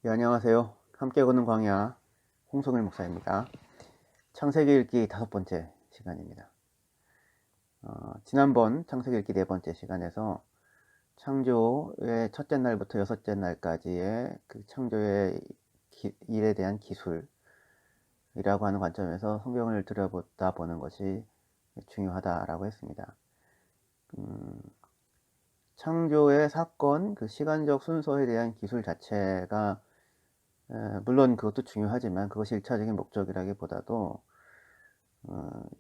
네, 안녕하세요. 함께 걷는 광야 홍성일 목사입니다. 창세기 읽기 5번째 시간입니다. 지난번 창세기 읽기 4번째 시간에서 창조의 첫째 날부터 여섯째 날까지의 그 창조의 일에 대한 기술이라고 하는 관점에서 성경을 들여보다 보는 것이 중요하다라고 했습니다. 창조의 사건, 그 시간적 순서에 대한 기술 자체가 물론 그것도 중요하지만 그것이 일차적인 목적이라기보다도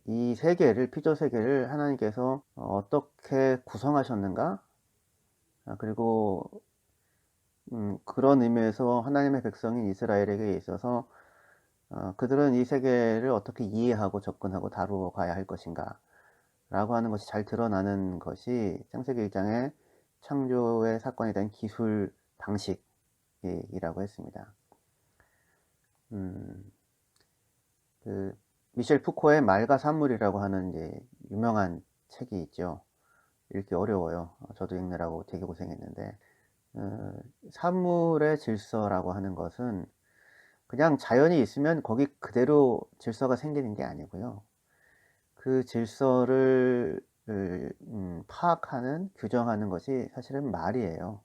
이 세계를, 피조 세계를 하나님께서 어떻게 구성하셨는가? 그리고 그런 의미에서 하나님의 백성인 이스라엘에게 있어서 그들은 이 세계를 어떻게 이해하고 접근하고 다루어 가야 할 것인가? 라고 하는 것이 잘 드러나는 것이 창세기 1장의 창조의 사건에 대한 기술 방식이라고 했습니다. 그 미셸 푸코의 말과 산물이라고 하는 이제 유명한 책이 있죠. 읽기 어려워요. 저도 읽느라고 되게 고생했는데 산물의 질서라고 하는 것은 그냥 자연이 있으면 거기 그대로 질서가 생기는 게 아니고요. 그 질서를 파악하는, 규정하는 것이 사실은 말이에요.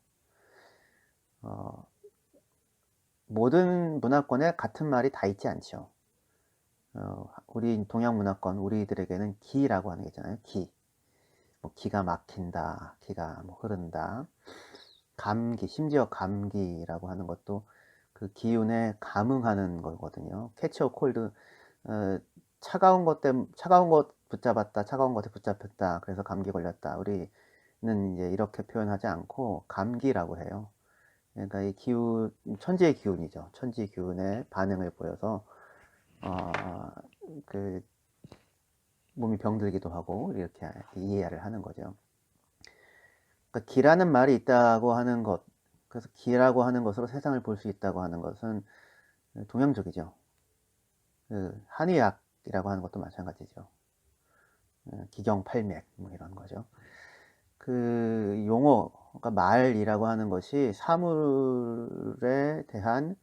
모든 문화권에 같은 말이 다 있지 않죠. 우리 동양 문화권, 우리들에게는 기라고 하는 게 있잖아요. 기. 뭐 기가 막힌다, 기가 뭐 흐른다. 감기, 심지어 감기라고 하는 것도 그 기운에 감응하는 거거든요. 캐치 어 콜드, 차가운 것 붙잡았다, 차가운 것에 붙잡혔다, 그래서 감기 걸렸다. 우리는 이제 이렇게 표현하지 않고 감기라고 해요. 그러니까 이 기운, 천지의 기운이죠. 천지 기운에 반응을 보여서 그 몸이 병들기도 하고 이렇게 이해를 하는 거죠. 그러니까 기라는 말이 있다고 하는 것, 그래서 기라고 하는 것으로 세상을 볼 수 있다고 하는 것은 동양적이죠. 그 한의학이라고 하는 것도 마찬가지죠. 기경팔맥 뭐 이런 거죠. 그 용어, 그러니까 말이라고 하는 것이 사물에 대한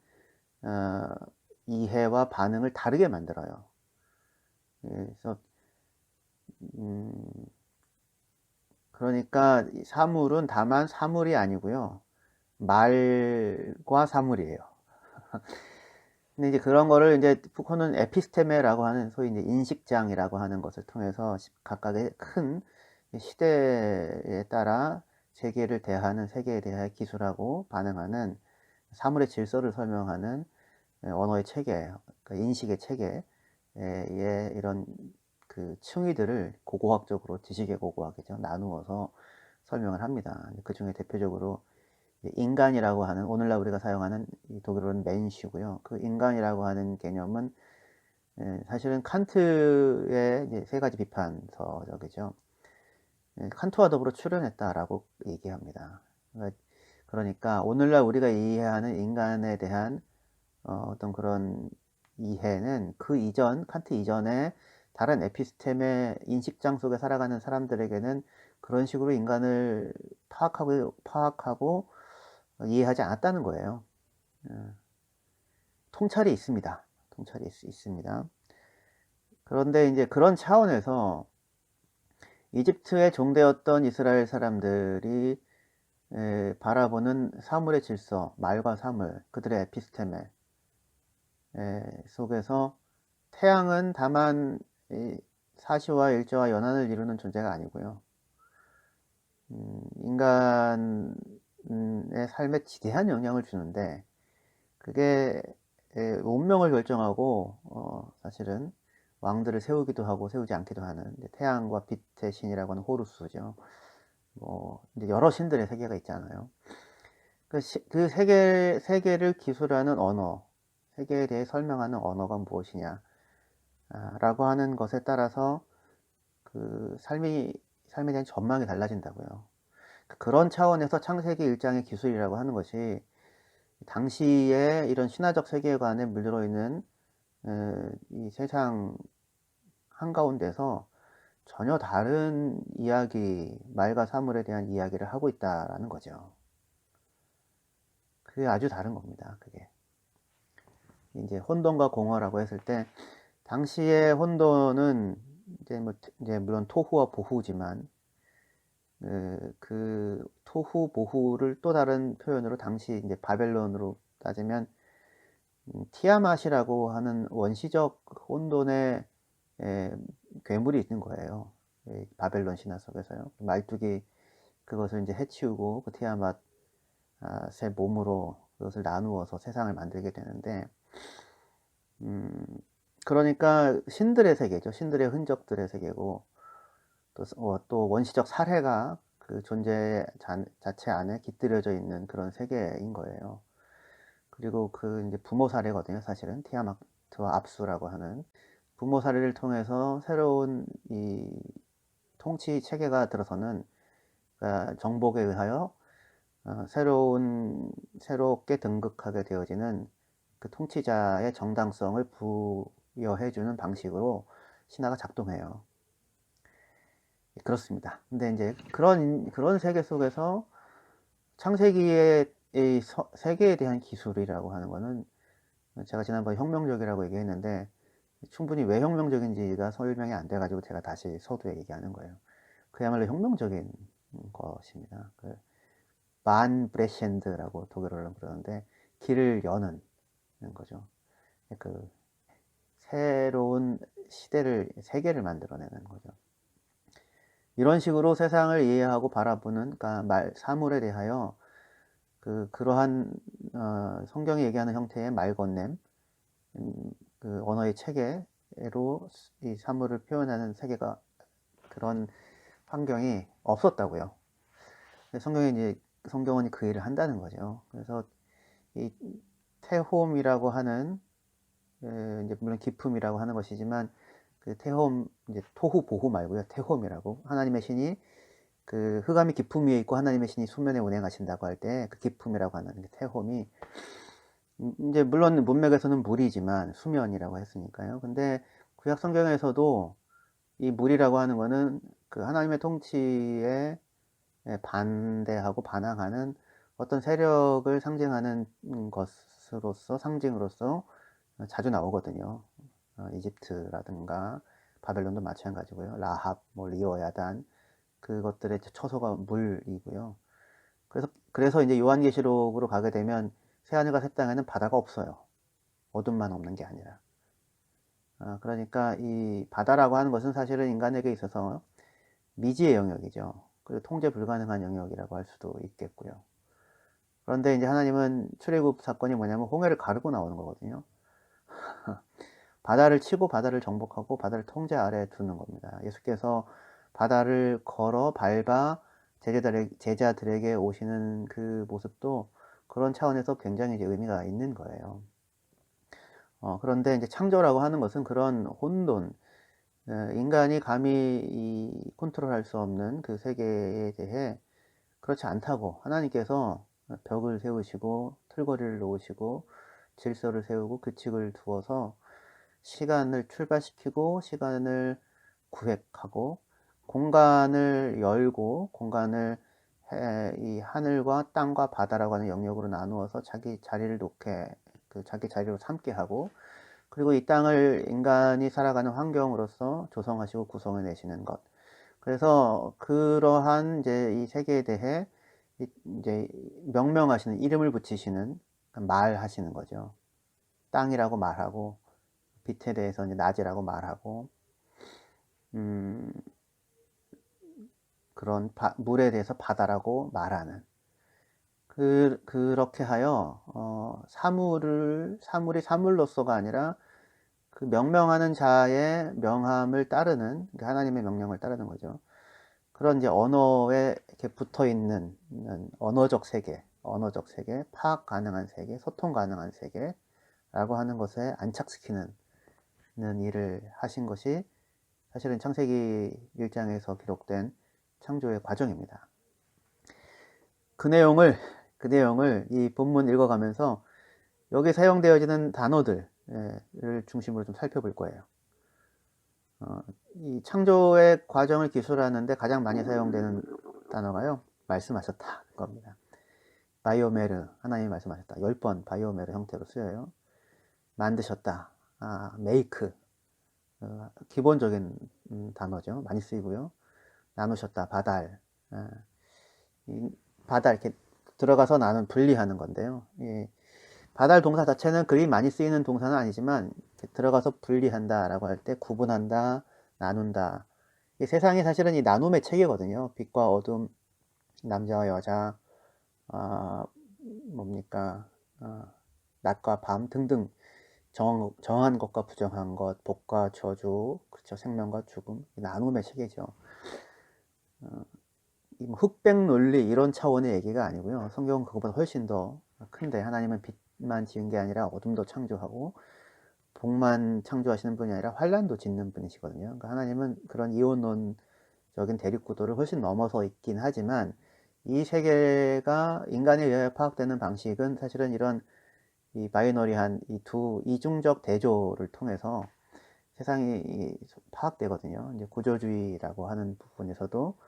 이해와 반응을 다르게 만들어요. 그래서 그러니까 사물은 다만 사물이 아니고요. 말과 사물이에요. 근데 이제 그런 거를 이제 푸코는 에피스테메라고 하는 소위 이제 인식장이라고 하는 것을 통해서 각각의 큰 시대에 따라 세계를 대하는, 세계에 대해 기술하고 반응하는 사물의 질서를 설명하는 언어의 체계, 그러니까 인식의 체계의 이런 그 층위들을 고고학적으로, 지식의 고고학이죠, 나누어서 설명을 합니다. 그 중에 대표적으로 인간이라고 하는, 오늘날 우리가 사용하는 독일어는 멘슈고요. 그 인간이라고 하는 개념은 사실은 칸트의 이제 세 가지 비판서적이죠. 칸트와 더불어 출현했다라고 얘기합니다. 그러니까 오늘날 우리가 이해하는 인간에 대한 어떤 그런 이해는 그 이전, 칸트 이전에 다른 에피스템의 인식장 속에 살아가는 사람들에게는 그런 식으로 인간을 파악하고 이해하지 않았다는 거예요. 통찰이 있습니다. 통찰이 있습니다. 그런데 이제 그런 차원에서 이집트의 종되었던 이스라엘 사람들이 바라보는 사물의 질서, 말과 사물, 그들의 에피스테메 속에서 태양은 다만 사시와 일조와 연한을 이루는 존재가 아니고요. 인간의 삶에 지대한 영향을 주는데 그게 운명을 결정하고 사실은 왕들을 세우기도 하고 세우지 않기도 하는 태양과 빛의 신이라고 하는 호루스죠. 뭐 이제 여러 신들의 세계가 있잖아요. 그 세계를 기술하는 언어, 세계에 대해 설명하는 언어가 무엇이냐 라고 하는 것에 따라서 그 삶에 대한 전망이 달라진다고요. 그런 차원에서 창세기 1장의 기술이라고 하는 것이 당시에 이런 신화적 세계관에 물들어 있는 이 세상 한가운데서 전혀 다른 이야기, 말과 사물에 대한 이야기를 하고 있다라는 거죠. 그게 아주 다른 겁니다. 그게 이제 혼돈과 공허라고 했을 때, 당시의 혼돈은 이제 물론 토후와 보후지만, 그 토후 보후를 또 다른 표현으로 당시 이제 바벨론으로 따지면 티아맛이라고 하는 원시적 혼돈의 괴물이 있는 거예요. 바벨론 신화 속에서요. 말뚝이 그것을 이제 해치우고 그 티아맛의 몸으로 그것을 나누어서 세상을 만들게 되는데, 그러니까 신들의 세계죠. 신들의 흔적들의 세계고, 또 원시적 살해가 그 존재 자체 안에 깃들여져 있는 그런 세계인 거예요. 그리고 그 이제 부모 사례거든요. 사실은 티아마트와 압수라고 하는 부모 사례를 통해서 새로운 이 통치 체계가 들어서는, 그러니까 정복에 의하여 새롭게 등극하게 되어지는 그 통치자의 정당성을 부여해주는 방식으로 신화가 작동해요. 그렇습니다. 근데 이제 그런 세계 속에서 창세기의 이 세계에 대한 기술이라고 하는 거는, 제가 지난번에 혁명적이라고 얘기했는데 충분히 왜 혁명적인지가 설명이 안 돼가지고 제가 다시 서두에 얘기하는 거예요. 그야말로 혁명적인 것입니다. 그 반브레셴드라고 독일어로 그러는데, 길을 여는 거죠. 그 새로운 세계를 만들어내는 거죠. 이런 식으로 세상을 이해하고 바라보는, 그러니까 사물에 대하여 그러한 성경이 얘기하는 형태의 말 건냄, 그 언어의 체계로 이 사물을 표현하는 세계가, 그런 환경이 없었다고요. 성경은 그 일을 한다는 거죠. 그래서 이 태홈이라고 하는, 이제 물론 기품이라고 하는 것이지만, 그 태홈, 이제 토후 보후 말고요. 태홈이라고, 하나님의 신이 그 흑암이 기품 위에 있고 하나님의 신이 수면에 운행하신다고 할 때 그 기품이라고 하는 게 태홈이, 이제 물론 문맥에서는 물이지만 수면이라고 했으니까요. 근데 구약 성경에서도 이 물이라고 하는 거는 그 하나님의 통치에 반대하고 반항하는 어떤 세력을 상징하는 상징으로서 자주 나오거든요. 이집트라든가 바벨론도 마찬가지고요. 라합, 리어, 야단, 그것들의 처소가 물이고요. 그래서 이제 요한계시록으로 가게 되면 새하늘과 새 땅에는 바다가 없어요. 어둠만 없는 게 아니라. 그러니까 이 바다라고 하는 것은 사실은 인간에게 있어서 미지의 영역이죠. 그리고 통제 불가능한 영역이라고 할 수도 있겠고요. 그런데 이제 하나님은 출애굽 사건이 뭐냐면 홍해를 가르고 나오는 거거든요. 바다를 치고 바다를 정복하고 바다를 통제 아래에 두는 겁니다. 예수께서 바다를 걸어 밟아 제자들에게 오시는 그 모습도 그런 차원에서 굉장히 이제 의미가 있는 거예요. 그런데 이제 창조라고 하는 것은 그런 혼돈, 인간이 감히 컨트롤할 수 없는 그 세계에 대해 그렇지 않다고 하나님께서 벽을 세우시고 틀거리를 놓으시고 질서를 세우고 규칙을 두어서 시간을 출발시키고 시간을 구획하고 공간을 열고 공간을 이 하늘과 땅과 바다라고 하는 영역으로 나누어서 자기 자리를 자기 자리로 삼게 하고, 그리고 이 땅을 인간이 살아가는 환경으로서 조성하시고 구성해 내시는 것. 그래서 그러한 이제 이 세계에 대해 이제 명명하시는, 이름을 붙이시는, 말하시는 거죠. 땅이라고 말하고, 빛에 대해서 이제 낮이라고 말하고, 그런 물에 대해서 바다라고 말하는. 그렇게 하여 사물이 사물로서가 아니라 그 명명하는 자의 명함을 따르는, 하나님의 명령을 따르는 거죠. 그런 이제 언어에 이렇게 붙어 있는 언어적 세계, 파악 가능한 세계, 소통 가능한 세계라고 하는 것에 안착시키는 일을 하신 것이 사실은 창세기 1장에서 기록된 창조의 과정입니다. 그 내용을 이 본문 읽어가면서 여기 사용되어지는 단어들을 중심으로 좀 살펴볼 거예요. 이 창조의 과정을 기술하는데 가장 많이 사용되는 단어가요, 말씀하셨다 겁니다. 바이오메르, 하나님이 말씀하셨다. 10번 바이오메르 형태로 쓰여요. 만드셨다. 메이크. 기본적인 단어죠. 많이 쓰이고요. 나누셨다. 바달. 바달, 이렇게 들어가서 나는 분리하는 건데요. 바달 동사 자체는 그리 많이 쓰이는 동사는 아니지만, 들어가서 분리한다 라고 할 때 구분한다, 나눈다. 이 세상이 사실은 이 나눔의 체계거든요. 빛과 어둠, 남자와 여자, 뭡니까, 낮과 밤 등등 정한 것과 부정한 것, 복과 저주, 그렇죠. 생명과 죽음, 나눔의 체계죠. 흑백 논리 이런 차원의 얘기가 아니고요. 성경은 그것보다 훨씬 더 큰데, 하나님은 빛만 지은 게 아니라 어둠도 창조하고 복만 창조하시는 분이 아니라 환란도 짓는 분이시거든요. 그러니까 하나님은 그런 이혼론적인 대립구도를 훨씬 넘어서 있긴 하지만, 이 세계가 인간에 의해 파악되는 방식은 사실은 이런 이 바이너리한 이 이중적 대조를 통해서 세상이 파악되거든요. 이제 구조주의라고 하는 부분에서도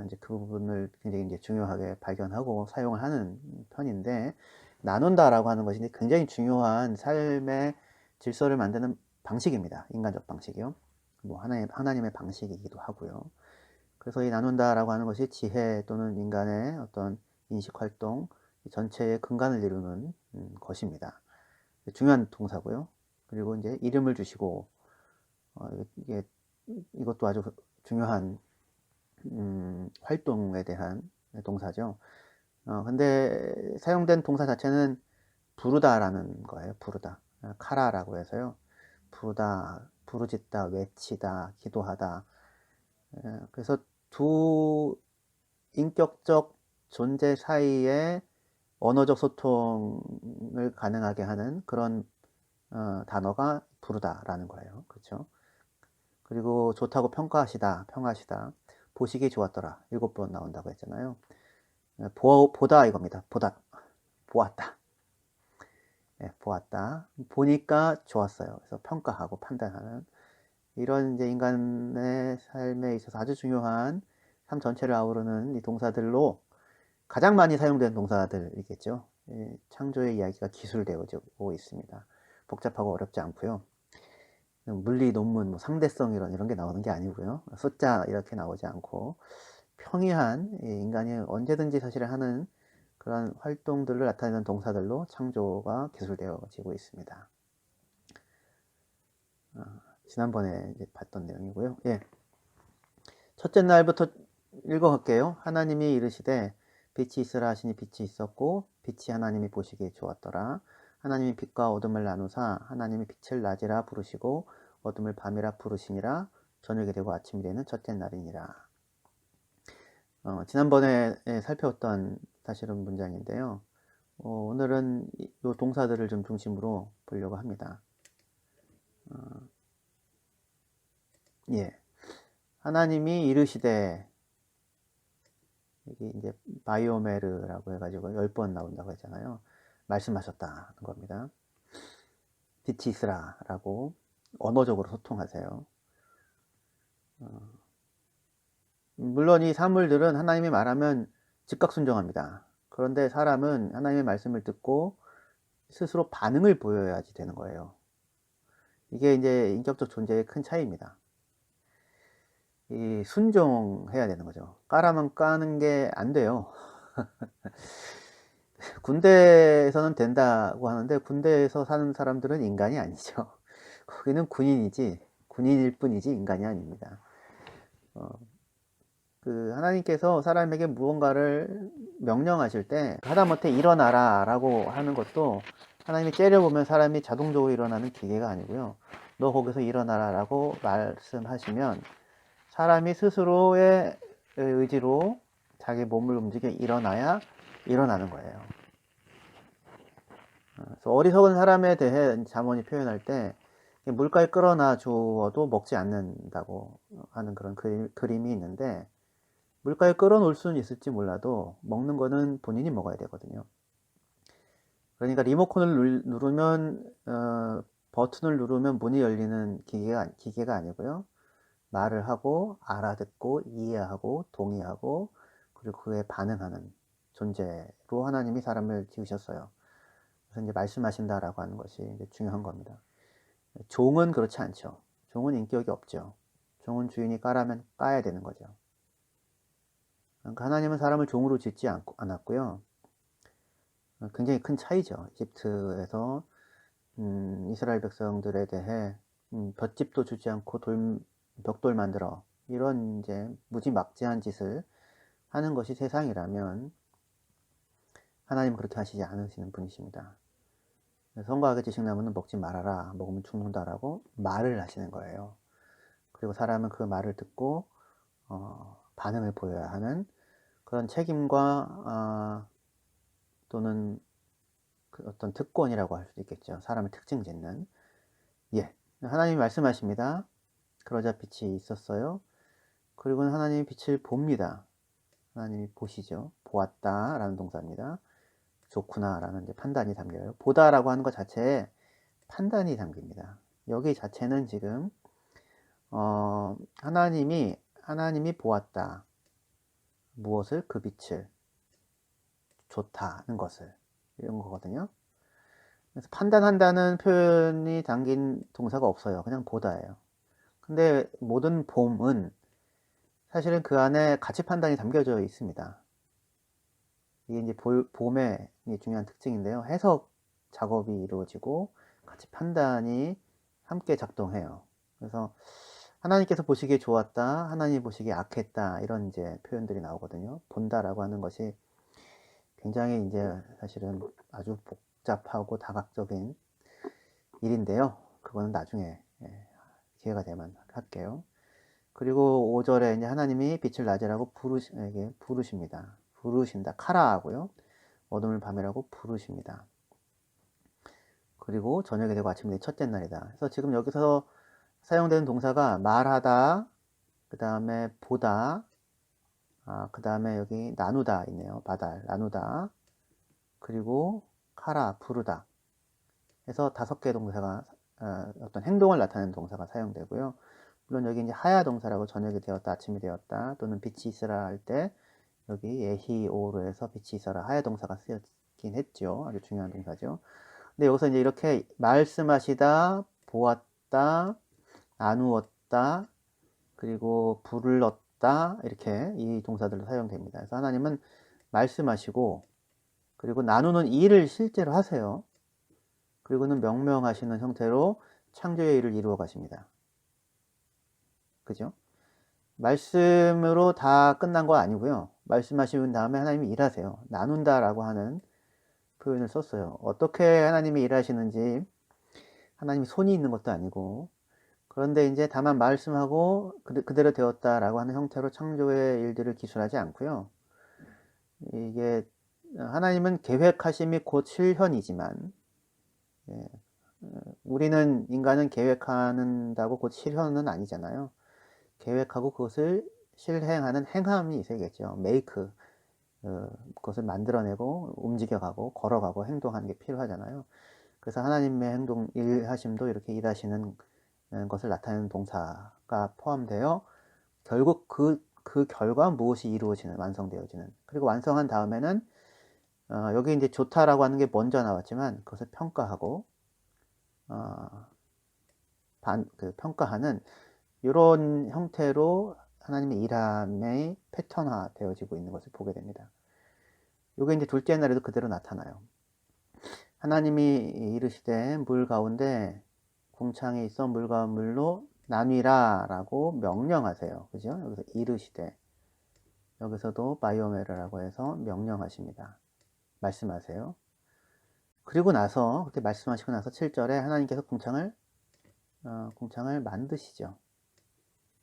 이제 그 부분을 굉장히 이제 중요하게 발견하고 사용을 하는 편인데, 나눈다라고 하는 것이 굉장히 중요한 삶의 질서를 만드는 방식입니다. 인간적 방식이요. 뭐 하나님의 방식이기도 하고요. 그래서 이 나눈다라고 하는 것이 지혜 또는 인간의 어떤 인식 활동 전체의 근간을 이루는 것입니다. 중요한 동사고요. 그리고 이제 이름을 주시고, 이것도 아주 중요한 활동에 대한 동사죠. 근데 사용된 동사 자체는 부르다라는 거예요. 부르다. 카라라고 해서요. 부르다, 부르짖다, 외치다, 기도하다. 그래서 두 인격적 존재 사이에 언어적 소통을 가능하게 하는 그런 단어가 부르다라는 거예요. 그렇죠? 그리고 좋다고 평가하시다, 평하시다. 보시기 좋았더라. 7번 나온다고 했잖아요. 보다 이겁니다. 보았다. 보았다. 보니까 좋았어요. 그래서 평가하고 판단하는 이런 이제 인간의 삶에 있어서 아주 중요한 삶 전체를 아우르는 이 동사들로 가장 많이 사용되는 동사들이겠죠. 창조의 이야기가 기술되어지고 있습니다. 복잡하고 어렵지 않고요. 물리, 논문, 뭐 상대성 이런 게 나오는 게 아니고요. 숫자 이렇게 나오지 않고 평이한 인간이 언제든지 사실 하는 그런 활동들을 나타내는 동사들로 창조가 기술되어지고 있습니다. 지난번에 이제 봤던 내용이고요. 첫째 날부터 읽어갈게요. 하나님이 이르시되 빛이 있으라 하시니 빛이 있었고 빛이 하나님이 보시기에 좋았더라. 하나님이 빛과 어둠을 나누사 하나님이 빛을 낮이라 부르시고 어둠을 밤이라 부르시니라. 저녁이 되고 아침이 되는 첫째 날이니라. 지난번에 살펴봤던 사실은 문장인데요. 오늘은 이 동사들을 좀 중심으로 보려고 합니다. 하나님이 이르시되, 여기 이제 바이오메르라고 해가지고 10번 나온다고 했잖아요. 말씀하셨다는 겁니다. 빛이 있으라 라고 언어적으로 소통하세요. 물론 이 사물들은 하나님이 말하면 즉각 순종합니다. 그런데 사람은 하나님의 말씀을 듣고 스스로 반응을 보여야지 되는 거예요. 이게 이제 인격적 존재의 큰 차이입니다. 이 순종해야 되는 거죠. 까라면 까는 게 안 돼요. 군대에서는 된다고 하는데 군대에서 사는 사람들은 인간이 아니죠. 거기는 군인일 뿐이지 인간이 아닙니다. 하나님께서 사람에게 무언가를 명령하실 때 하다못해 일어나라 라고 하는 것도 하나님이 째려보면 사람이 자동적으로 일어나는 기계가 아니고요. 너 거기서 일어나라 라고 말씀하시면 사람이 스스로의 의지로 자기 몸을 움직여 일어나야 일어나는 거예요. 그래서 어리석은 사람에 대해 잠언이 표현할 때 물가에 끌어놔 주어도 먹지 않는다고 하는 그런 그림이 있는데, 물가에 끌어놓을 수는 있을지 몰라도 먹는 거는 본인이 먹어야 되거든요. 그러니까 리모컨을 누르면 버튼을 누르면 문이 열리는 기계가 아니고요. 말을 하고 알아듣고 이해하고 동의하고 그리고 그에 반응하는 존재로 하나님이 사람을 지으셨어요. 그래서 이제 말씀하신다라고 하는 것이 이제 중요한 겁니다. 종은 그렇지 않죠. 종은 인격이 없죠. 종은 주인이 까라면 까야 되는 거죠. 그러니까 하나님은 사람을 종으로 짓지 않았고요. 굉장히 큰 차이죠. 이집트에서 이스라엘 백성들에 대해 볏짚도 주지 않고 벽돌 만들어 이런 이제 무지막지한 짓을 하는 것이 세상이라면 하나님은 그렇게 하시지 않으시는 분이십니다. 선과학의 지식나무는 먹지 말아라, 먹으면 죽는다라고 말을 하시는 거예요. 그리고 사람은 그 말을 듣고 반응을 보여야 하는 그런 책임과 또는 그 어떤 특권이라고 할 수도 있겠죠. 사람을 특징 짓는. 예, 하나님이 말씀하십니다. 그러자 빛이 있었어요. 그리고는 하나님이 빛을 봅니다. 하나님이 보시죠. 보았다 라는 동사입니다. 좋구나 라는 판단이 담겨요. 보다라고 하는 것 자체에 판단이 담깁니다. 여기 자체는 지금 하나님이 보았다. 무엇을? 그 빛을. 좋다는 것을. 이런 거거든요. 그래서 판단한다는 표현이 담긴 동사가 없어요. 그냥 보다예요. 근데 모든 봄은 사실은 그 안에 가치 판단이 담겨져 있습니다. 이게 이제 봄의 중요한 특징인데요. 해석 작업이 이루어지고 가치 판단이 함께 작동해요. 그래서 하나님께서 보시기에 좋았다, 하나님 보시기에 악했다, 이런 이제 표현들이 나오거든요. 본다라고 하는 것이 굉장히 이제 사실은 아주 복잡하고 다각적인 일인데요. 그거는 나중에 기회가 되면 할게요. 그리고 5절에 이제 하나님이 빛을 낮이라고 부르십니다. 부르신다. 카라 하고요. 어둠을 밤이라고 부르십니다. 그리고 저녁이 되고 아침이 되고 첫째 날이다. 그래서 지금 여기서 사용되는 동사가 말하다, 그 다음에 보다, 그 다음에 여기 나누다 있네요. 바달, 나누다. 그리고 카라, 부르다. 해서 5개의 동사가 어떤 행동을 나타내는 동사가 사용되고요. 물론 여기 이제 하야 동사라고 저녁이 되었다, 아침이 되었다, 또는 빛이 있으라 할 때 여기 예히오로 해서 빛이 있어라 하야 동사가 쓰였긴 했죠. 아주 중요한 동사죠. 근데 여기서 이제 이렇게 말씀하시다, 보았다, 나누었다, 그리고 불렀다, 이렇게 이 동사들로 사용됩니다. 그래서 하나님은 말씀하시고, 그리고 나누는 일을 실제로 하세요. 그리고는 명명하시는 형태로 창조의 일을 이루어 가십니다. 그죠? 말씀으로 다 끝난 거 아니고요. 말씀하신 다음에 하나님이 일하세요. 나눈다라고 하는 표현을 썼어요. 어떻게 하나님이 일하시는지 하나님이 손이 있는 것도 아니고, 그런데 이제 다만 말씀하고 그대로 되었다라고 하는 형태로 창조의 일들을 기술하지 않고요. 이게 하나님은 계획하심이 곧 실현이지만, 우리는 인간은 계획한다고 곧 실현은 아니잖아요. 계획하고 그것을 실행하는 행함이 있어야겠죠. 메이크, 그것을 만들어내고 움직여가고 걸어가고 행동하는 게 필요하잖아요. 그래서 하나님의 행동, 일하심도 이렇게 일하시는 것을 나타내는 동사가 포함되어 결국 그 결과 무엇이 이루어지는, 완성되어지는. 그리고 완성한 다음에는 여기 이제 좋다라고 하는 게 먼저 나왔지만 그것을 평가하고 평가하는 이런 형태로 하나님의 일함의 패턴화 되어지고 있는 것을 보게 됩니다. 이게 이제 둘째 날에도 그대로 나타나요. 하나님이 이르시되 물 가운데 궁창에 있어 물 가운 물로 나뉘라 라고 명령하세요. 그죠? 여기서 이르시되, 여기서도 바이오메르라고 해서 명령하십니다. 말씀하세요. 그리고 나서 그렇게 말씀하시고 나서 7절에 하나님께서 궁창을 만드시죠.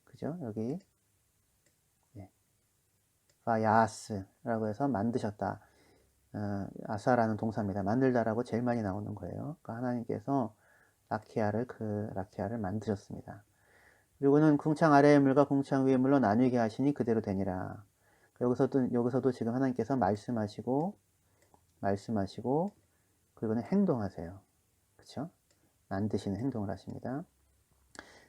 그죠? 여기 야스라고 해서 만드셨다. 아사라는 동사입니다. 만들다라고 제일 많이 나오는 거예요. 그러니까 하나님께서 라키아를 만드셨습니다. 그리고는 궁창 아래의 물과 궁창 위의 물로 나뉘게 하시니 그대로 되니라. 여기서도 지금 하나님께서 말씀하시고 그리고는 행동하세요. 그렇죠? 만드시는 행동을 하십니다.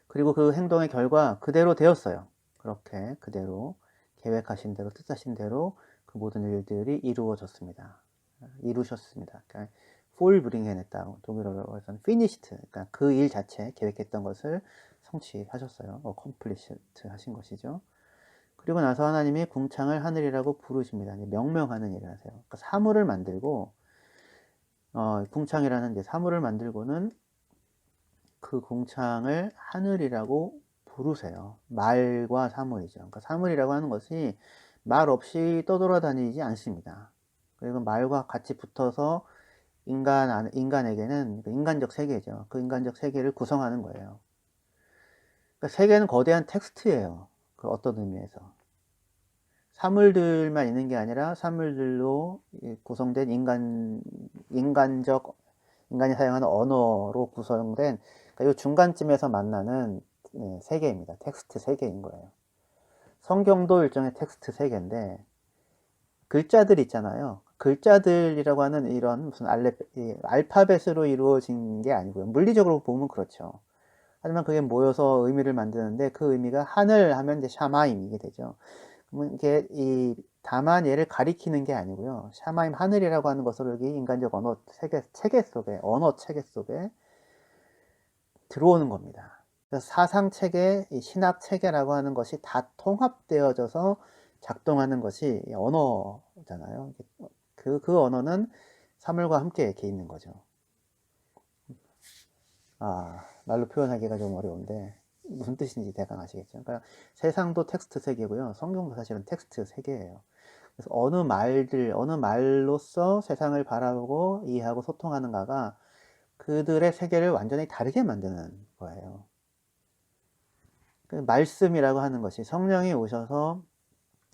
그리고 그 행동의 결과 그대로 되었어요. 그렇게 그대로 계획하신 대로 뜻하신 대로 그 모든 일들이 이루어졌습니다. 이루셨습니다. 그러니까 vollbringen했다. 독일어로서는 finished. 그러니까 그 일 자체 계획했던 것을 성취하셨어요. accomplished 하신 것이죠. 그리고 나서 하나님이 궁창을 하늘이라고 부르십니다. 명명하는 일을 하세요. 그러니까 사물을 만들고 궁창이라는 이제 사물을 만들고는 그 궁창을 하늘이라고 부르세요. 말과 사물이죠. 그러니까 사물이라고 하는 것이 말 없이 떠돌아다니지 않습니다. 그리고 말과 같이 붙어서 인간에게는 인간적 세계죠. 그 인간적 세계를 구성하는 거예요. 그러니까 세계는 거대한 텍스트예요. 그 어떤 의미에서. 사물들만 있는 게 아니라 사물들로 구성된 인간이 사용하는 언어로 구성된, 그러니까 이 중간쯤에서 만나는 세계입니다. 텍스트 세계인 거예요. 성경도 일종의 텍스트 세계인데, 글자들 있잖아요. 글자들이라고 하는 이런 무슨 알파벳으로 이루어진 게 아니고요. 물리적으로 보면 그렇죠. 하지만 그게 모여서 의미를 만드는데 그 의미가 하늘 하면 이제 샤마임 이게 되죠. 그러면 이게 다만 얘를 가리키는 게 아니고요. 샤마임 하늘이라고 하는 것으로 여기 인간적 언어 체계 속에 언어 체계 속에 들어오는 겁니다. 그래서 사상 체계, 신학 체계라고 하는 것이 다 통합되어져서 작동하는 것이 언어잖아요. 그 언어는 사물과 함께 이렇게 있는 거죠. 말로 표현하기가 좀 어려운데 무슨 뜻인지 대강 아시겠죠? 그러니까 세상도 텍스트 세계고요. 성경도 사실은 텍스트 세계예요. 그래서 어느 말로써 세상을 바라보고 이해하고 소통하는가가 그들의 세계를 완전히 다르게 만드는 거예요. 그 말씀이라고 하는 것이 성령이 오셔서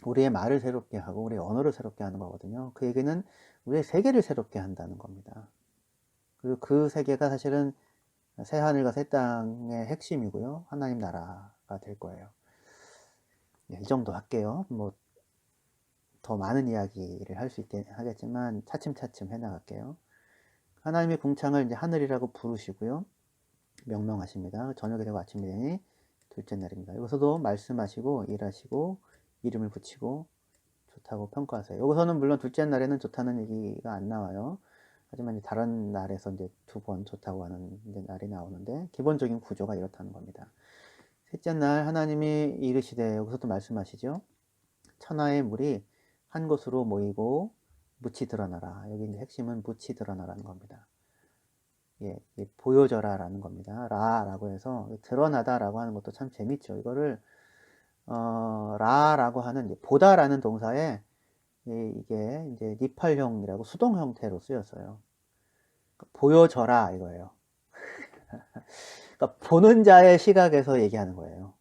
우리의 말을 새롭게 하고 우리의 언어를 새롭게 하는 거거든요. 그 얘기는 우리의 세계를 새롭게 한다는 겁니다. 그리고 그 세계가 사실은 새하늘과 새 땅의 핵심이고요. 하나님 나라가 될 거예요. 이 정도 할게요. 더 많은 이야기를 할 수 있게 하겠지만 차츰차츰 해나갈게요. 하나님의 궁창을 이제 하늘이라고 부르시고요. 명명하십니다. 저녁이 되고 아침이 되니 둘째 날입니다. 여기서도 말씀하시고 일하시고 이름을 붙이고 좋다고 평가하세요. 여기서는 물론 둘째 날에는 좋다는 얘기가 안 나와요. 하지만 다른 날에서 이제 두 번 좋다고 하는 날이 나오는데 기본적인 구조가 이렇다는 겁니다. 셋째 날 하나님이 이르시되 여기서도 말씀하시죠. 천하의 물이 한 곳으로 모이고 묻이 드러나라. 여기 이제 핵심은 묻이 드러나라는 겁니다. 보여져라라는 겁니다. 라라고 해서 드러나다라고 하는 것도 참 재밌죠. 이거를 라라고 하는 보다라는 동사에 이게 이제 니팔형이라고 수동 형태로 쓰였어요. 보여져라 이거예요. 그러니까 보는 자의 시각에서 얘기하는 거예요.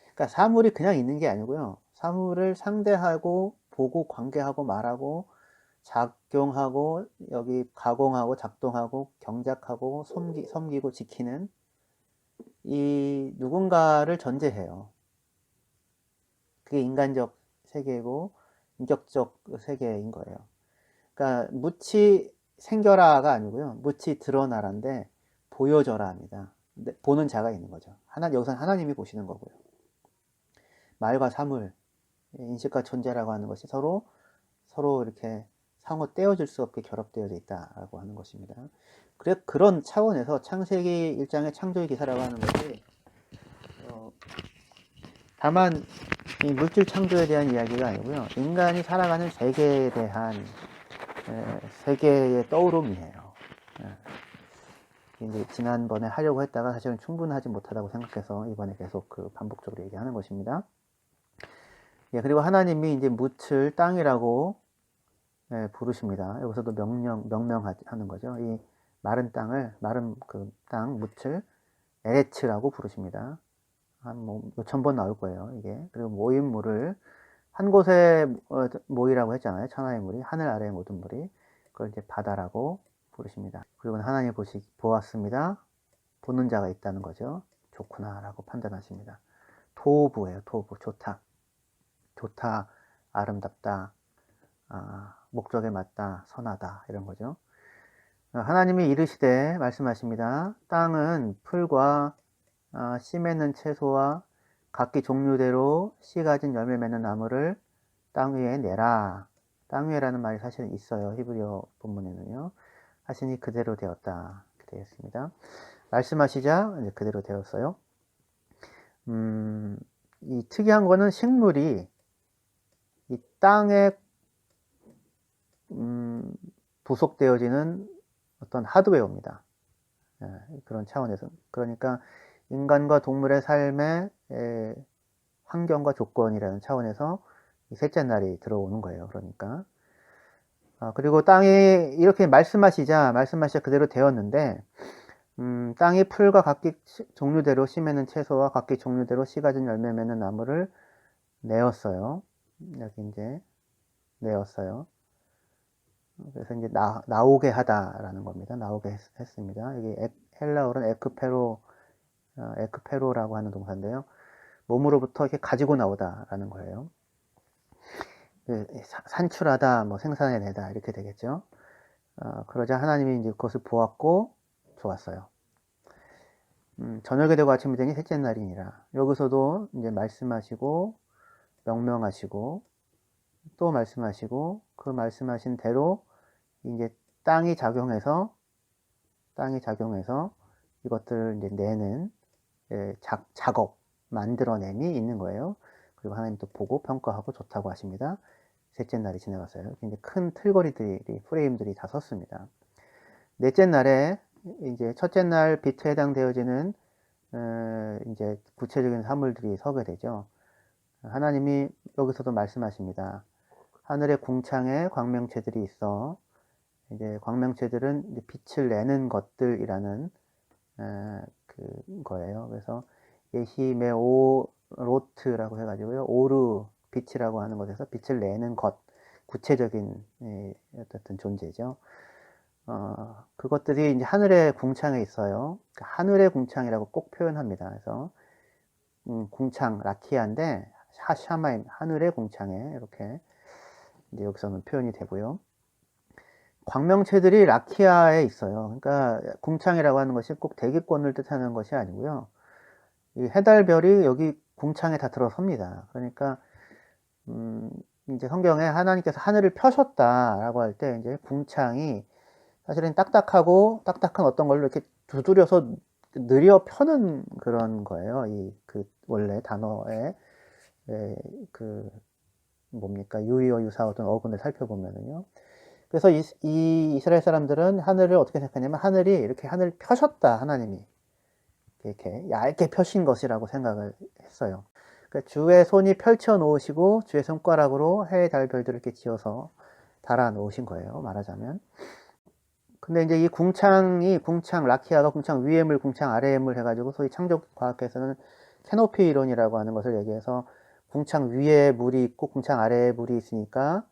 그러니까 사물이 그냥 있는 게 아니고요. 사물을 상대하고 보고 관계하고 말하고 작용하고 여기 가공하고 작동하고 경작하고 섬기고 지키는 이 누군가를 전제해요. 그게 인간적 세계고 인격적 세계인 거예요. 그러니까 묻이 생겨라가 아니고요. 묻이 드러나라인데 보여져라 합니다. 보는 자가 있는 거죠. 여기서는 하나님이 보시는 거고요. 말과 사물, 인식과 존재라고 하는 것이 서로 이렇게 상호 떼어질 수 없게 결합되어져 있다라고 하는 것입니다. 그런 차원에서 창세기 1장의 창조의 기사라고 하는 것이 다만 이 물질 창조에 대한 이야기가 아니고요. 인간이 살아가는 세계에 대한 세계의 떠오름이에요. 이제 지난번에 하려고 했다가 사실은 충분하지 못하다고 생각해서 이번에 계속 반복적으로 얘기하는 것입니다. 그리고 하나님이 이제 묻을 땅이라고 부르십니다. 여기서도 명명하는 거죠. 이 마른 땅을, 마른 그 땅, 묻을 에레츠라고 부르십니다. 한 몇천 번 나올 거예요, 이게. 그리고 모인 물을 한 곳에 모이라고 했잖아요. 천하의 물이. 하늘 아래의 모든 물이. 그걸 이제 바다라고 부르십니다. 그리고 하나님 보았습니다. 보는 자가 있다는 거죠. 좋구나라고 판단하십니다. 토부예요, 토부. 좋다. 좋다, 아름답다, 목적에 맞다, 선하다 이런 거죠. 하나님이 이르시되 말씀하십니다. 땅은 풀과 씨 맺는 채소와 각기 종류대로 씨 가진 열매 맺는 나무를 땅 위에 내라. 땅 위에라는 말이 사실은 있어요. 히브리어 본문에는요. 하시니 그대로 되었다. 이렇게 되겠습니다. 말씀하시자 이제 그대로 되었어요. 이 특이한 거는 식물이 이 땅에 부속되어지는 어떤 하드웨어입니다. 그런 차원에서. 그러니까 인간과 동물의 삶의 환경과 조건이라는 차원에서 셋째 날이 들어오는 거예요. 그러니까. 그리고 땅이 이렇게 말씀하시자 그대로 되었는데, 땅이 풀과 각기 종류대로 씨 맺는 채소와 각기 종류대로 씨 가진 열매 맺는 나무를 내었어요. 여기 이제 내었어요. 그래서 이제 나오게 하다라는 겁니다. 나오게 했습니다. 여기 헬라어로는 에크페로라고 하는 동사인데요. 몸으로부터 이렇게 가지고 나오다라는 거예요. 산출하다, 뭐 생산해내다 이렇게 되겠죠. 그러자 하나님이 이제 그것을 보았고 좋았어요. 저녁이 되고 아침이 되니 셋째 날이니라. 여기서도 이제 말씀하시고 명명하시고 또 말씀하시고 그 말씀하신 대로 이제 땅이 작용해서 이것들을 이제 내는 작업, 만들어냄이 있는 거예요. 그리고 하나님 또 보고 평가하고 좋다고 하십니다. 셋째 날이 지나갔어요. 이제 큰 틀거리들이, 프레임들이 다 섰습니다. 넷째 날에 이제 첫째 날 빛에 해당되어지는 이제 구체적인 사물들이 서게 되죠. 하나님이 여기서도 말씀하십니다. 하늘의 궁창에 광명체들이 있어. 이제 광명체들은 이제 빛을 내는 것들이라는 거예요. 그래서 예히메오로트라고 해가지고요. 오르 빛이라고 하는 것에서 빛을 내는 것, 구체적인 어떤 존재죠. 그것들이 이제 하늘의 궁창에 있어요. 하늘의 궁창이라고 꼭 표현합니다. 그래서 궁창 라키아인데 샤마임 하늘의 궁창에 이렇게 이제 여기서는 표현이 되고요. 광명체들이 라키아에 있어요. 그러니까 궁창이라고 하는 것이 꼭 대기권을 뜻하는 것이 아니고요. 이 해달별이 여기 궁창에 다 들어섭니다. 그러니까 이제 성경에 하나님께서 하늘을 펴셨다라고 할 때 이제 궁창이 사실은 딱딱한 어떤 걸로 이렇게 두드려서 느려 펴는 그런 거예요. 그 원래 단어의 뭡니까 유의어 유사 어떤 어근을 살펴보면은요. 그래서 이 이스라엘 사람들은 하늘을 어떻게 생각하냐면 하늘이 이렇게 하늘을 펴셨다 하나님이 이렇게 얇게 펴신 것이라고 생각을 했어요. 그러니까 주의 손이 펼쳐 놓으시고 주의 손가락으로 해, 달, 별들을 이렇게 지어서 달아 놓으신 거예요. 말하자면. 근데 이제 이 궁창 라키아가 궁창 위의 물, 궁창 아래의 물 해가지고 소위 창조과학에서는 캐노피 이론이라고 하는 것을 얘기해서 궁창 위에 물이 있고 궁창 아래에 물이 있으니까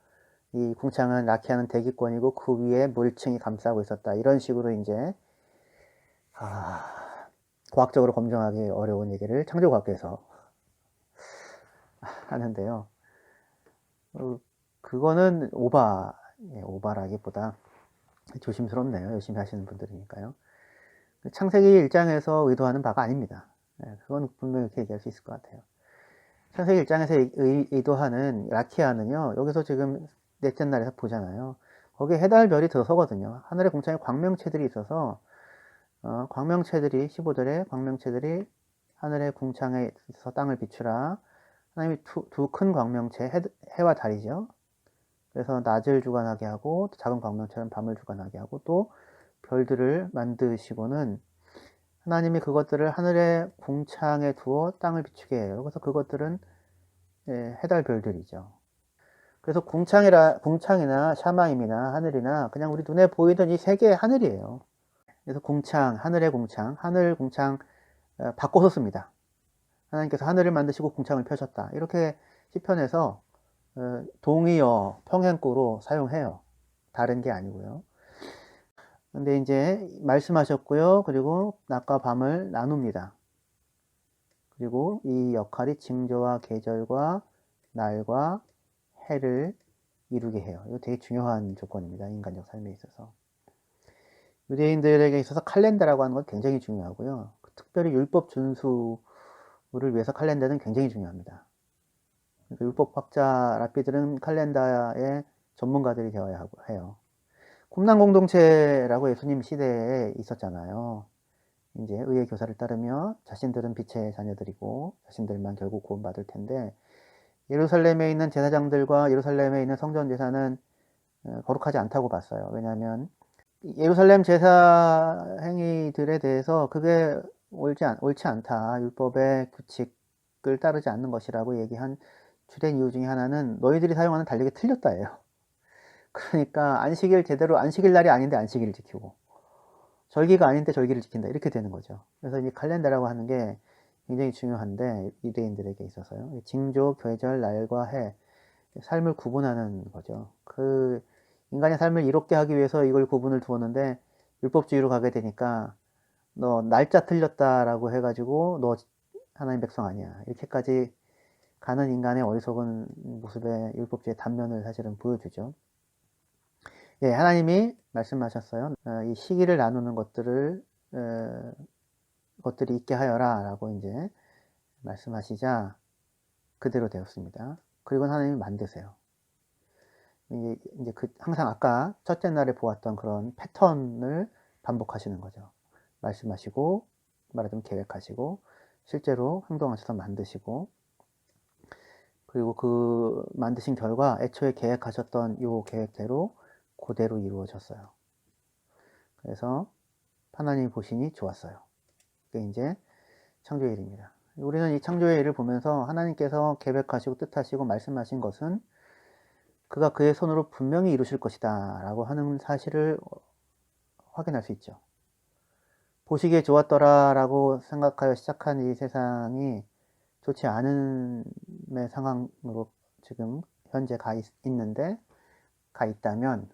이 궁창은 라키아는 대기권이고 그 위에 물층이 감싸고 있었다. 이런 식으로 이제 과학적으로 검증하기 어려운 얘기를 창조과학에서 하는데요. 그거는 오바라기보다 조심스럽네요. 열심히 하시는 분들이니까요. 창세기 1장에서 의도하는 바가 아닙니다. 그건 분명히 이렇게 얘기할 수 있을 것 같아요. 창세기 1장에서 의도하는 라키아는요, 여기서 지금 넷째 날에서 보잖아요. 거기에 해달 별이 들어서거든요. 하늘의 궁창에 광명체들이 있어서, 광명체들이, 15절에 광명체들이 하늘의 궁창에 있어서 땅을 비추라. 하나님이 두 큰 광명체, 해와 달이죠. 그래서 낮을 주관하게 하고 작은 광명처럼 밤을 주관하게 하고 또 별들을 만드시고는 하나님이 그것들을 하늘의 궁창에 두어 땅을 비추게 해요. 그래서 그것들은 해달 별들이죠. 그래서 궁창이나 샤마임이나 하늘이나 그냥 우리 눈에 보이던 이 세 개의 하늘이에요. 그래서 궁창, 하늘의 궁창, 하늘 궁창 바꿔서 씁니다. 하나님께서 하늘을 만드시고 궁창을 펴셨다. 이렇게 시편에서 동의어 평행구로 사용해요. 다른 게 아니고요. 근데 이제 말씀하셨고요. 그리고 낮과 밤을 나눕니다. 그리고 이 역할이 징조와 계절과 날과 해를 이루게 해요. 이거 되게 중요한 조건입니다. 인간적 삶에 있어서. 유대인들에게 있어서 칼렌다라고 하는 건 굉장히 중요하고요. 특별히 율법 준수를 위해서 칼렌다는 굉장히 중요합니다. 율법학자 랍비들은 칼렌더의 전문가들이 되어야 해요. 쿰란 공동체라고 예수님 시대에 있었잖아요. 이제 의의 교사를 따르며 자신들은 빛의 자녀들이고 자신들만 결국 구원받을 텐데, 예루살렘에 있는 제사장들과 예루살렘에 있는 성전 제사는 거룩하지 않다고 봤어요. 왜냐하면 예루살렘 제사 행위들에 대해서 그게 옳지 않다, 율법의 규칙을 따르지 않는 것이라고 얘기한 주된 이유 중에 하나는 너희들이 사용하는 달력이 틀렸다예요. 그러니까 안식일 날이 아닌데 안식일을 지키고, 절기가 아닌데 절기를 지킨다, 이렇게 되는 거죠. 그래서 이 칼렌더라고 하는 게 굉장히 중요한데, 유대인들에게 있어서요. 징조, 계절, 날과 해, 삶을 구분하는 거죠. 인간의 삶을 이롭게 하기 위해서 이걸 구분을 두었는데, 율법주의로 가게 되니까 너 날짜 틀렸다라고 해가지고 너 하나님 백성 아니야, 이렇게까지 가는 인간의 어리석은 모습의 율법주의 단면을 사실은 보여주죠. 예, 하나님이 말씀하셨어요. 이 시기를 나누는 것들이 있게 하여라 라고 이제 말씀하시자 그대로 되었습니다. 그리고 하나님이 만드세요. 이제 항상 아까 첫째 날에 보았던 그런 패턴을 반복하시는 거죠. 말씀하시고, 말하자면 계획하시고, 실제로 행동하셔서 만드시고, 그리고 그 만드신 결과 애초에 계획하셨던 요 계획대로 그대로 이루어졌어요. 그래서 하나님이 보시니 좋았어요. 그게 이제 창조의 일입니다. 우리는 이 창조의 일을 보면서 하나님께서 계획하시고 뜻하시고 말씀하신 것은 그가 그의 손으로 분명히 이루실 것이다 라고 하는 사실을 확인할 수 있죠. 보시기에 좋았더라 라고 생각하여 시작한 이 세상이 좋지 않은 상황으로 지금 현재 가 있다면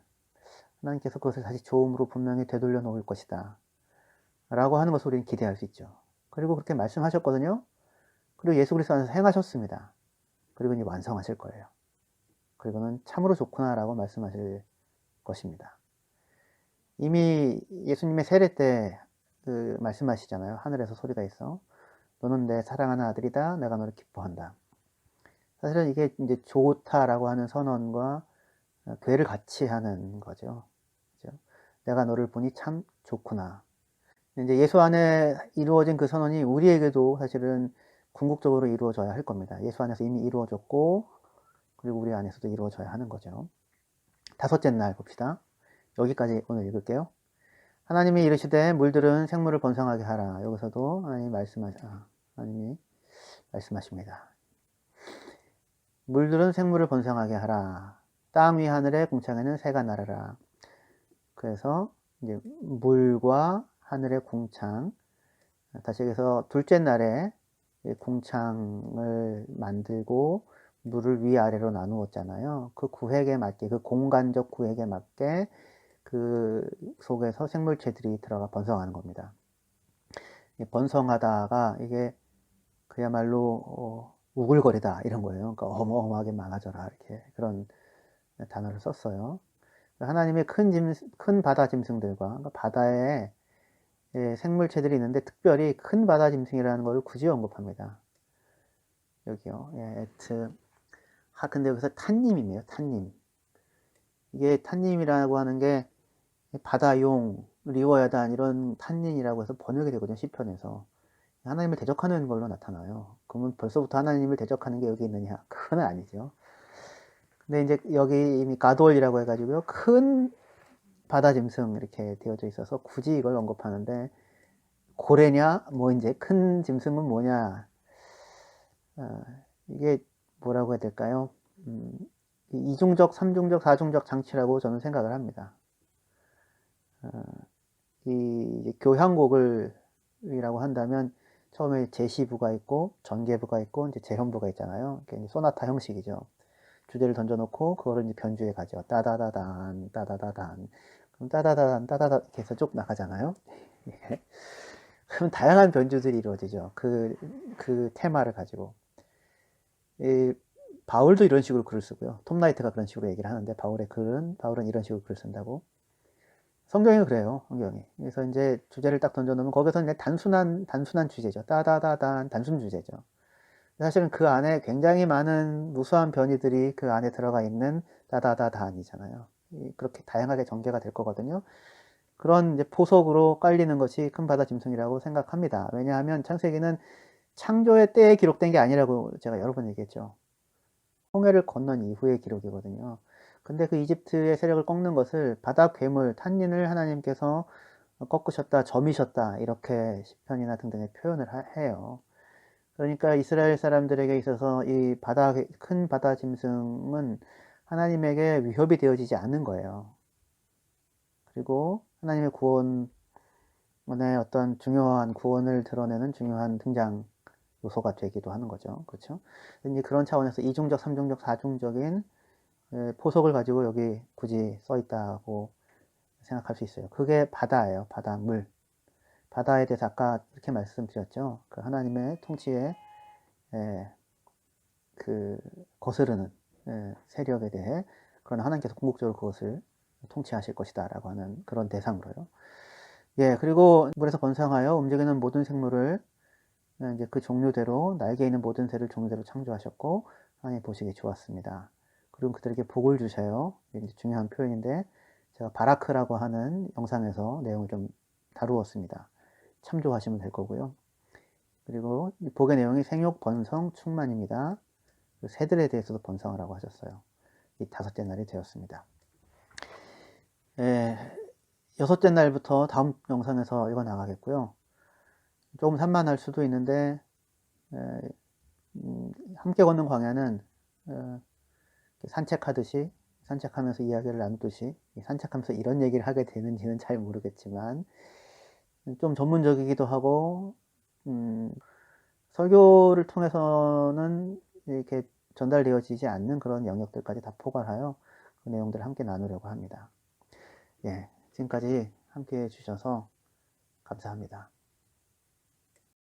하나님께서 그것을 다시 좋음으로 분명히 되돌려 놓을 것이다 라고 하는 것을 우리는 기대할 수 있죠. 그리고 그렇게 말씀하셨거든요. 그리고 예수 그리스도 안에서 행하셨습니다. 그리고 이제 완성하실 거예요. 그리고는 참으로 좋구나 라고 말씀하실 것입니다. 이미 예수님의 세례 때 말씀하시잖아요. 하늘에서 소리가 있어. 너는 내 사랑하는 아들이다. 내가 너를 기뻐한다. 사실은 이게 이제 좋다라고 하는 선언과 괴를 같이 하는 거죠. 그죠? 내가 너를 보니 참 좋구나. 이제 예수 안에 이루어진 그 선언이 우리에게도 사실은 궁극적으로 이루어져야 할 겁니다. 예수 안에서 이미 이루어졌고, 그리고 우리 안에서도 이루어져야 하는 거죠. 다섯째 날 봅시다. 여기까지 오늘 읽을게요. 하나님이 이르시되 물들은 생물을 번성하게 하라. 여기서도 하나님이 말씀하십니다. 물들은 생물을 번성하게 하라. 땅 위 하늘의 궁창에는 새가 날아라. 그래서 이제 물과 하늘의 궁창, 다시 여기서 둘째 날에 궁창을 만들고 물을 위아래로 나누었잖아요. 그 구획에 맞게, 그 공간적 구획에 맞게 그 속에서 생물체들이 들어가 번성하는 겁니다. 번성하다가 이게 그야말로 우글거리다 이런 거예요. 그러니까 어마어마하게 많아져라, 이렇게 그런 단어를 썼어요. 하나님의 큰 바다 짐승들과, 그러니까 바다에 생물체들이 있는데 특별히 큰 바다 짐승이라는 걸 굳이 언급합니다. 여기요. 근데 여기서 탄님이에요. 탄님. 이게 탄님이라고 하는 게 바다용, 리워야단 이런 탄닌이라고 해서 번역이 되거든요. 시편에서. 하나님을 대적하는 걸로 나타나요. 그러면 벌써부터 하나님을 대적하는 게 여기 있느냐? 그건 아니죠. 근데 이제 여기 이미 가돌이라고 해가지고요. 큰 바다 짐승 이렇게 되어져 있어서 굳이 이걸 언급하는데, 고래냐? 뭐 이제 큰 짐승은 뭐냐? 이게 뭐라고 해야 될까요? 이중적, 삼중적, 사중적 장치라고 저는 생각을 합니다. 이 교향곡을이라고 한다면 처음에 제시부가 있고 전개부가 있고 이제 재현부가 있잖아요. 이게 소나타 형식이죠. 주제를 던져놓고 그거를 이제 변주해 가죠. 따다다단, 따다다단. 그럼 따다다단, 따다다 이렇게 해서 쭉 나가잖아요. 그럼 다양한 변주들이 이루어지죠. 그 테마를 가지고. 바울도 이런 식으로 글을 쓰고요. 톰 라이트가 그런 식으로 얘기를 하는데, 바울은 이런 식으로 글을 쓴다고. 성경이 그래요, 성경이. 그래서 이제 주제를 딱 던져놓으면 거기서 이제 단순한 주제죠. 따다다단, 단순 주제죠. 사실은 그 안에 굉장히 많은 무수한 변이들이 그 안에 들어가 있는 다다다단이잖아요. 그렇게 다양하게 전개가 될 거거든요. 그런 이제 포석으로 깔리는 것이 큰 바다 짐승이라고 생각합니다. 왜냐하면 창세기는 창조의 때에 기록된 게 아니라고 제가 여러 번 얘기했죠. 홍해를 건넌 이후의 기록이거든요. 근데 그 이집트의 세력을 꺾는 것을 바다 괴물, 탄닌을 하나님께서 꺾으셨다, 점이셨다, 이렇게 시편이나 등등의 표현을 해요. 그러니까 이스라엘 사람들에게 있어서 이 큰 바다 짐승은 하나님에게 위협이 되어지지 않는 거예요. 그리고 하나님의 구원의 어떤 중요한 구원을 드러내는 중요한 등장 요소가 되기도 하는 거죠. 그렇죠? 이제 그런 차원에서 이중적, 삼중적, 사중적인 포석을 가지고 여기 굳이 써 있다고 생각할 수 있어요. 그게 바다예요. 바다, 물. 바다에 대해서 아까 이렇게 말씀드렸죠. 그 하나님의 통치에 그 거스르는 세력에 대해 그러나 하나님께서 궁극적으로 그것을 통치하실 것이다 라고 하는 그런 대상으로요. 예, 그리고 물에서 번성하여 움직이는 모든 생물을 이제 그 종류대로 날개 있는 모든 새를 종류대로 창조하셨고 하나님 보시기 좋았습니다. 그리고 그들에게 복을 주셔요. 이게 중요한 표현인데 제가 바라크라고 하는 영상에서 내용을 좀 다루었습니다. 참조하시면 될 거고요. 그리고 이 복의 내용이 생육, 번성, 충만입니다. 새들에 대해서도 번성하라고 하셨어요. 이 5째 날이 되었습니다. 예, 6째 날부터 다음 영상에서 이거 나가겠고요. 조금 산만할 수도 있는데 함께 걷는 광야는 산책하듯이 산책하면서 이야기를 나누듯이 산책하면서 이런 얘기를 하게 되는지는 잘 모르겠지만 좀 전문적이기도 하고 설교를 통해서는 이렇게 전달되어지지 않는 그런 영역들까지 다 포괄하여 그 내용들을 함께 나누려고 합니다. 예, 지금까지 함께 해주셔서 감사합니다.